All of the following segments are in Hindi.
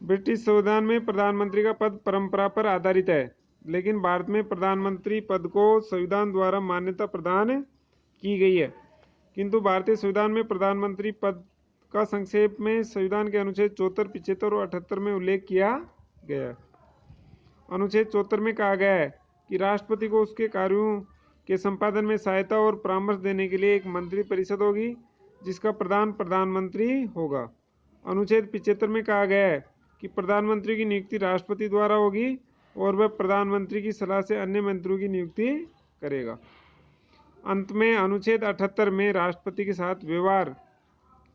ब्रिटिश संविधान में प्रधानमंत्री का पद परंपरा पर आधारित है, लेकिन भारत में प्रधानमंत्री पद को संविधान द्वारा मान्यता प्रदान की गई है। किंतु भारतीय संविधान में प्रधानमंत्री पद का संक्षेप में संविधान के अनुच्छेद 74, 75 और 78 में उल्लेख किया गया है। अनुच्छेद 74 में कहा गया है कि राष्ट्रपति को उसके कार्यों के संपादन में सहायता और परामर्श देने के लिए एक मंत्री परिषद होगी, जिसका प्रधान प्रधानमंत्री होगा। अनुच्छेद 75 में कहा गया है कि प्रधानमंत्री की नियुक्ति राष्ट्रपति द्वारा होगी और वह प्रधानमंत्री की सलाह से अन्य मंत्रियों की नियुक्ति करेगा। अंत में अनुच्छेद 78 में राष्ट्रपति के साथ व्यवहार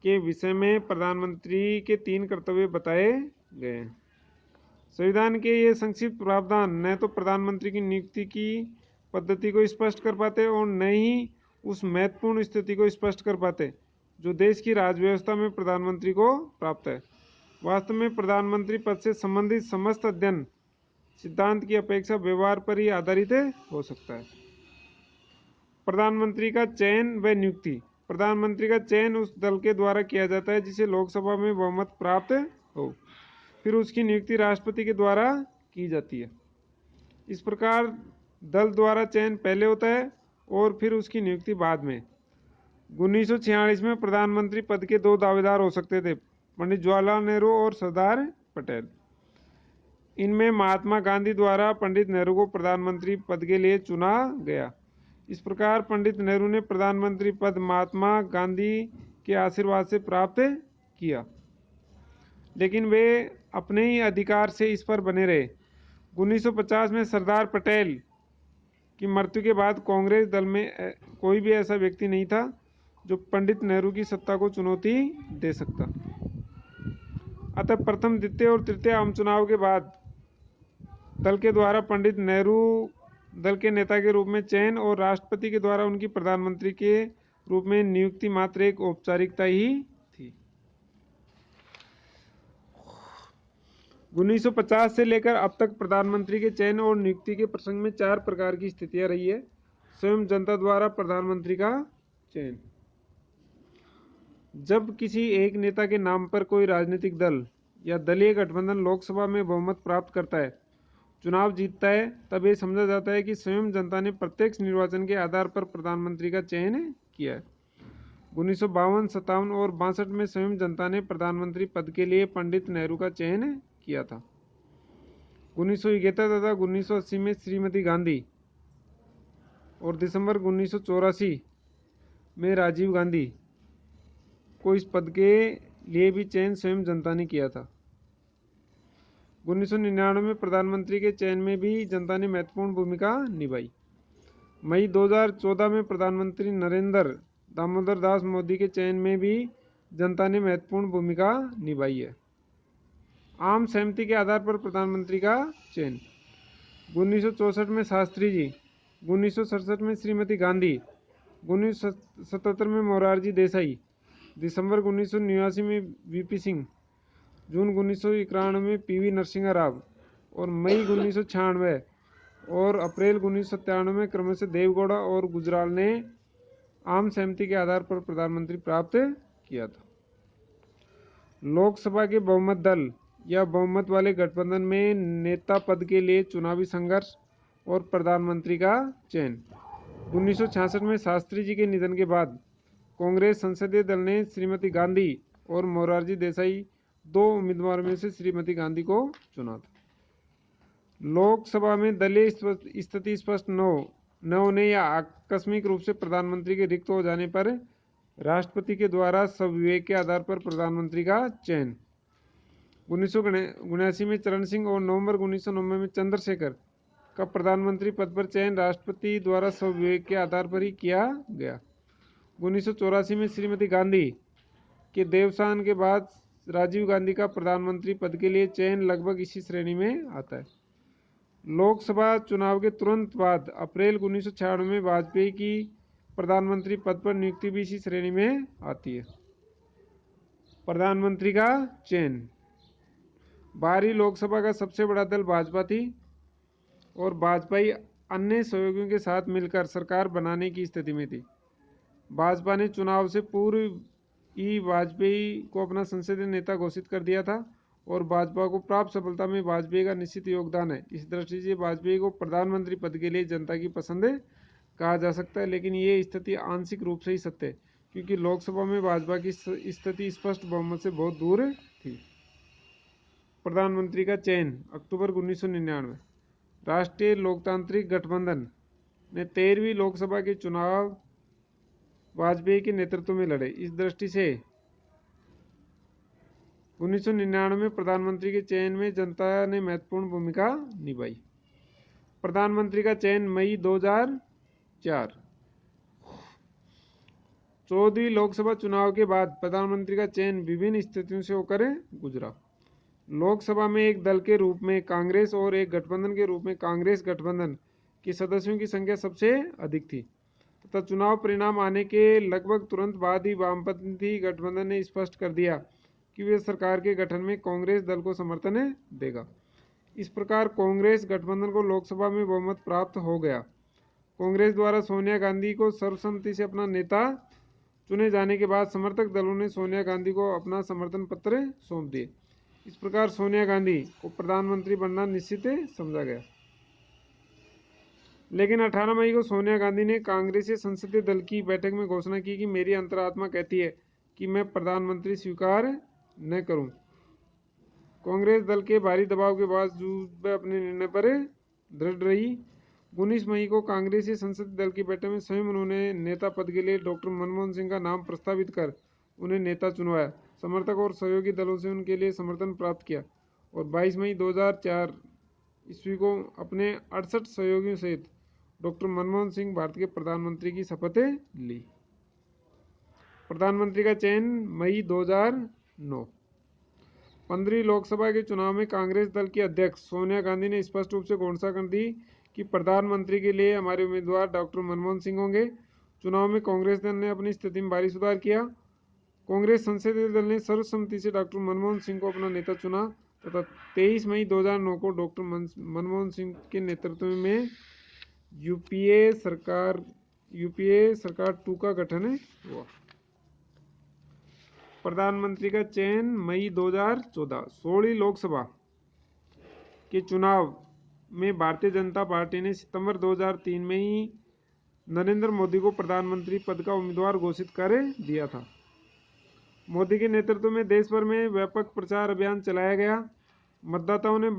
के विषय में प्रधानमंत्री के 3 कर्तव्य बताए गए हैं। संविधान के ये संक्षिप्त प्रावधान न तो प्रधानमंत्री की नियुक्ति की पद्धति को स्पष्ट कर पाते और न ही उस महत्वपूर्ण स्थिति को स्पष्ट कर पाते जो देश की राजव्यवस्था में प्रधानमंत्री को प्राप्त है। वास्तव में प्रधानमंत्री पद से संबंधित समस्त अध्ययन सिद्धांत की अपेक्षा व्यवहार पर ही आधारित हो सकता है। प्रधानमंत्री का चयन व नियुक्ति। प्रधानमंत्री का चयन उस दल के द्वारा किया जाता है जिसे लोकसभा में बहुमत प्राप्त हो। फिर उसकी नियुक्ति राष्ट्रपति के द्वारा की जाती है। इस प्रकार दल द्वारा चयन पहले होता है और फिर उसकी नियुक्ति बाद में। 1946 में प्रधानमंत्री पद के 2 दावेदार हो सकते थे, पंडित जवाहरलाल नेहरू और सरदार पटेल। इनमें महात्मा गांधी द्वारा पंडित नेहरू को प्रधानमंत्री पद के लिए चुना गया। इस प्रकार पंडित नेहरू ने प्रधानमंत्री पद महात्मा गांधी के आशीर्वाद से प्राप्त किया, लेकिन वे अपने ही अधिकार से इस पर बने रहे। 1950 में सरदार पटेल की मृत्यु के बाद कांग्रेस दल में कोई भी ऐसा व्यक्ति नहीं था जो पंडित नेहरू की सत्ता को चुनौती दे सकता। अतः प्रथम, द्वितीय और तृतीय आम चुनाव के बाद दल के द्वारा पंडित नेहरू दल के नेता के रूप में चयन और राष्ट्रपति के द्वारा उनकी प्रधानमंत्री के रूप में नियुक्ति मात्र एक औपचारिकता ही थी। 1950 से लेकर अब तक प्रधानमंत्री के चयन और नियुक्ति के प्रसंग में 4 प्रकार की स्थितियां रही है। स्वयं जनता द्वारा प्रधानमंत्री का चयन। जब किसी एक नेता के नाम पर कोई राजनीतिक दल या दलीय गठबंधन लोकसभा में बहुमत प्राप्त करता है, चुनाव जीतता है, तब यह समझा जाता है कि स्वयं जनता ने प्रत्यक्ष निर्वाचन के आधार पर प्रधानमंत्री का चयन किया है। 1952, 57 और 62 में स्वयं जनता ने प्रधानमंत्री पद के लिए पंडित नेहरू का चयन किया था। 1971 तथा 1980 में श्रीमती गांधी और दिसंबर 1984 में राजीव गांधी को इस पद के लिए भी चयन स्वयं जनता ने किया था। 1999 में प्रधानमंत्री के चयन में भी जनता ने महत्वपूर्ण भूमिका निभाई। मई 2014 में प्रधानमंत्री नरेंद्र दामोदर दास मोदी के चयन में भी जनता ने महत्वपूर्ण भूमिका निभाई है। आम सहमति के आधार पर प्रधानमंत्री का चयन। 1964 में शास्त्री जी, 1967 में श्रीमती गांधी, 1977 में मोरारजी देसाई, दिसंबर 1989 में वीपी सिंह, जून 1991 में पीवी नरसिंह राव और मई 1996 और अप्रैल 1997 में क्रमशः देवगौड़ा और गुजराल ने आम सहमति के आधार पर प्रधानमंत्री प्राप्त किया था। लोकसभा के बहुमत दल या बहुमत वाले गठबंधन में नेता पद के लिए चुनावी संघर्ष और प्रधानमंत्री का चयन। 1966 में शास्त्री जी के निधन के बाद कांग्रेस संसदीय दल ने श्रीमती गांधी और मोरारजी देसाई 2 उम्मीदवारों में से श्रीमती गांधी को चुना था। लोकसभा में दलीय स्थिति स्पष्ट न होने या आकस्मिक रूप से प्रधानमंत्री के रिक्त हो जाने पर राष्ट्रपति के द्वारा स्वविवेक के आधार पर प्रधानमंत्री का चयन। 1979 में चरण सिंह और नवंबर 1990 में चंद्रशेखर का प्रधानमंत्री पद पर चयन राष्ट्रपति द्वारा स्वविवेक के आधार पर ही किया गया। 1984 में श्रीमती गांधी के देवसान के बाद राजीव गांधी का प्रधानमंत्री पद के लिए चयन लगभग इसी श्रेणी में आता है। लोकसभा चुनाव के तुरंत बाद अप्रैल 1996 में वाजपेयी की प्रधानमंत्री पद पर नियुक्ति भी इसी श्रेणी में आती है। प्रधानमंत्री का चयन। बाहरी लोकसभा का सबसे बड़ा दल भाजपा थी और भाजपाई अन्य सहयोगियों के साथ मिलकर सरकार बनाने की स्थिति में थी। भाजपा ने चुनाव से पूर्व ही वाजपेयी को अपना संसदीय नेता घोषित कर दिया था और भाजपा को प्राप्त सफलता में वाजपेयी का निश्चित योगदान है। इस दृष्टि से वाजपेयी को प्रधानमंत्री पद के लिए जनता की पसंद कहा जा सकता है, लेकिन ये स्थिति आंशिक रूप से ही सत्य है, क्योंकि लोकसभा में भाजपा की स्थिति स्पष्ट बहुमत से बहुत दूर थी। प्रधानमंत्री का चयन अक्टूबर 1999। राष्ट्रीय लोकतांत्रिक गठबंधन ने 13वीं लोकसभा के चुनाव वाजपेयी के नेतृत्व में लड़े। इस दृष्टि से 1999 में प्रधानमंत्री के चयन में जनता ने महत्वपूर्ण भूमिका निभाई। प्रधानमंत्री का चयन मई 2004। 14वीं लोकसभा चुनाव के बाद प्रधानमंत्री का चयन विभिन्न स्थितियों से होकर गुजरा। लोकसभा में एक दल के रूप में कांग्रेस और एक गठबंधन के रूप में कांग्रेस गठबंधन के सदस्यों की संख्या सबसे अधिक थी, तथा चुनाव परिणाम आने के लगभग तुरंत बाद ही वामपंथी गठबंधन ने स्पष्ट कर दिया कि वे सरकार के गठन में कांग्रेस दल को समर्थन देगा। इस प्रकार कांग्रेस गठबंधन को लोकसभा में बहुमत प्राप्त हो गया। कांग्रेस द्वारा सोनिया गांधी को सर्वसम्मति से अपना नेता चुने जाने के बाद समर्थक दलों ने सोनिया गांधी को अपना समर्थन पत्र सौंप दिए। इस प्रकार सोनिया गांधी को प्रधानमंत्री बनना निश्चित समझा गया। लेकिन 18 मई को सोनिया गांधी ने कांग्रेसी संसदीय दल की बैठक में घोषणा की कि मेरी अंतरात्मा कहती है कि मैं प्रधानमंत्री स्वीकार न करूं। कांग्रेस दल के भारी दबाव के बावजूद वह अपने निर्णय पर दृढ़ रही। 19 मई को कांग्रेसी संसदीय दल की बैठक में स्वयं उन्होंने नेता पद के लिए डॉक्टर मनमोहन सिंह का नाम प्रस्तावित कर उन्हें नेता चुनवाया। समर्थक और सहयोगी दलों से उनके लिए समर्थन प्राप्त किया और 22 मई 2004 ईस्वी को अपने 68 सहयोगियों सहित डॉक्टर मनमोहन सिंह भारत के प्रधानमंत्री की शपथ ली। प्रधानमंत्री का चयन मई 2009। 15वीं लोकसभा के चुनाव में कांग्रेस दल की अध्यक्ष सोनिया गांधी ने स्पष्ट रूप से घोषणा कर दी कि प्रधानमंत्री के लिए हमारे उम्मीदवार डॉक्टर मनमोहन सिंह होंगे। चुनाव में कांग्रेस दल ने अपनी स्थिति में भारी सुधार किया। कांग्रेस संसदीय दल ने सर्वसम्मति से डॉक्टर मनमोहन सिंह को अपना नेता चुना तथा 23 मई 2009 को डॉक्टर मनमोहन सिंह के नेतृत्व में यूपीए सरकार 2 का गठन हुआ। प्रधानमंत्री का चयन मई 2014। 16वीं लोकसभा के चुनाव में भारतीय जनता पार्टी ने सितंबर 2003 में ही नरेंद्र मोदी को प्रधानमंत्री पद का उम्मीदवार घोषित कर दिया था। मोदी के नेतृत्व में देश भर में व्यापक प्रचार अभियान चलाया गया। मतदाताओं ने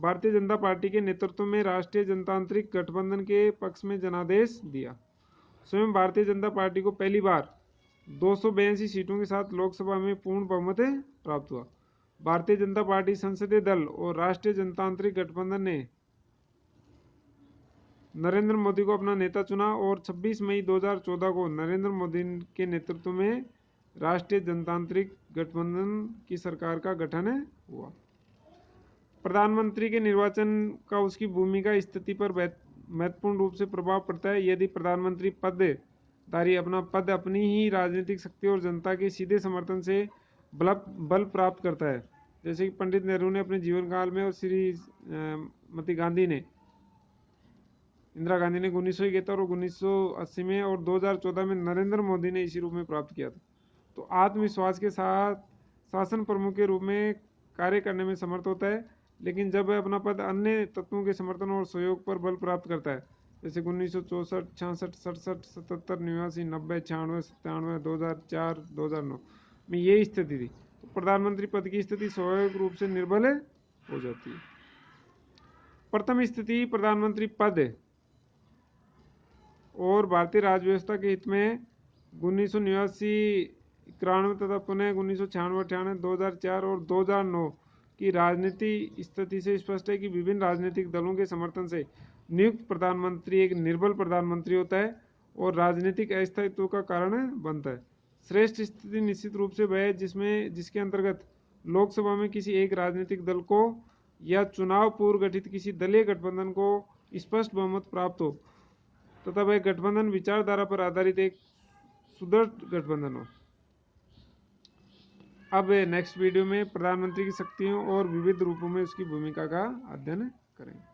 भारतीय जनता पार्टी के नेतृत्व में राष्ट्रीय जनतांत्रिक गठबंधन के पक्ष में जनादेश दिया। स्वयं भारतीय जनता पार्टी को पहली बार 282 सीटों के साथ लोकसभा में पूर्ण बहुमत प्राप्त हुआ। भारतीय जनता पार्टी संसदीय दल और राष्ट्रीय जनतांत्रिक गठबंधन ने नरेंद्र मोदी को अपना नेता चुना और 26 मई 2014 को नरेंद्र मोदी के नेतृत्व में राष्ट्रीय जनतांत्रिक गठबंधन की सरकार का गठन हुआ। प्रधानमंत्री के निर्वाचन का उसकी भूमिका स्थिति पर महत्वपूर्ण रूप से प्रभाव पड़ता है। यदि प्रधानमंत्री पदधारी अपना पद अपनी ही राजनीतिक शक्ति और जनता के सीधे समर्थन से बल प्राप्त करता है, जैसे कि पंडित नेहरू ने अपने जीवन काल में और श्रीमती गांधी ने इंदिरा गांधी ने 1971 और 1980 में और 2014 में नरेंद्र मोदी ने इसी रूप में प्राप्त किया था, तो आत्मविश्वास के साथ शासन प्रमुख के रूप में कार्य करने में समर्थ होता है। लेकिन जब वह अपना पद अन्य तत्वों के समर्थन और सहयोग पर बल प्राप्त करता है, जैसे 1964, 66, 67, 77, 89, 90, 96, 97, 2004, 2009 में ये स्थिति थी, तो प्रधानमंत्री पद की स्थिति स्वाभाविक रूप से निर्बल हो जाती है। प्रथम स्थिति प्रधानमंत्री पद और भारतीय राज्य व्यवस्था के हित में 1989, 91 तथा पुनः 1996, 98, 2004 और 2009 की राजनीति स्थिति से स्पष्ट है कि विभिन्न राजनीतिक दलों के समर्थन से नियुक्त प्रधानमंत्री एक निर्बल प्रधानमंत्री होता है और राजनीतिक अस्थायित्व का कारण बनता है। श्रेष्ठ स्थिति निश्चित रूप से वह है जिसके अंतर्गत लोकसभा में किसी एक राजनीतिक दल को या चुनाव पूर्व गठित किसी दलीय गठबंधन को स्पष्ट बहुमत प्राप्त हो तथा वह गठबंधन विचारधारा पर आधारित एक सुदृढ़ गठबंधन हो। अब नेक्स्ट वीडियो में प्रधानमंत्री की शक्तियों और विविध रूपों में उसकी भूमिका का अध्ययन करेंगे।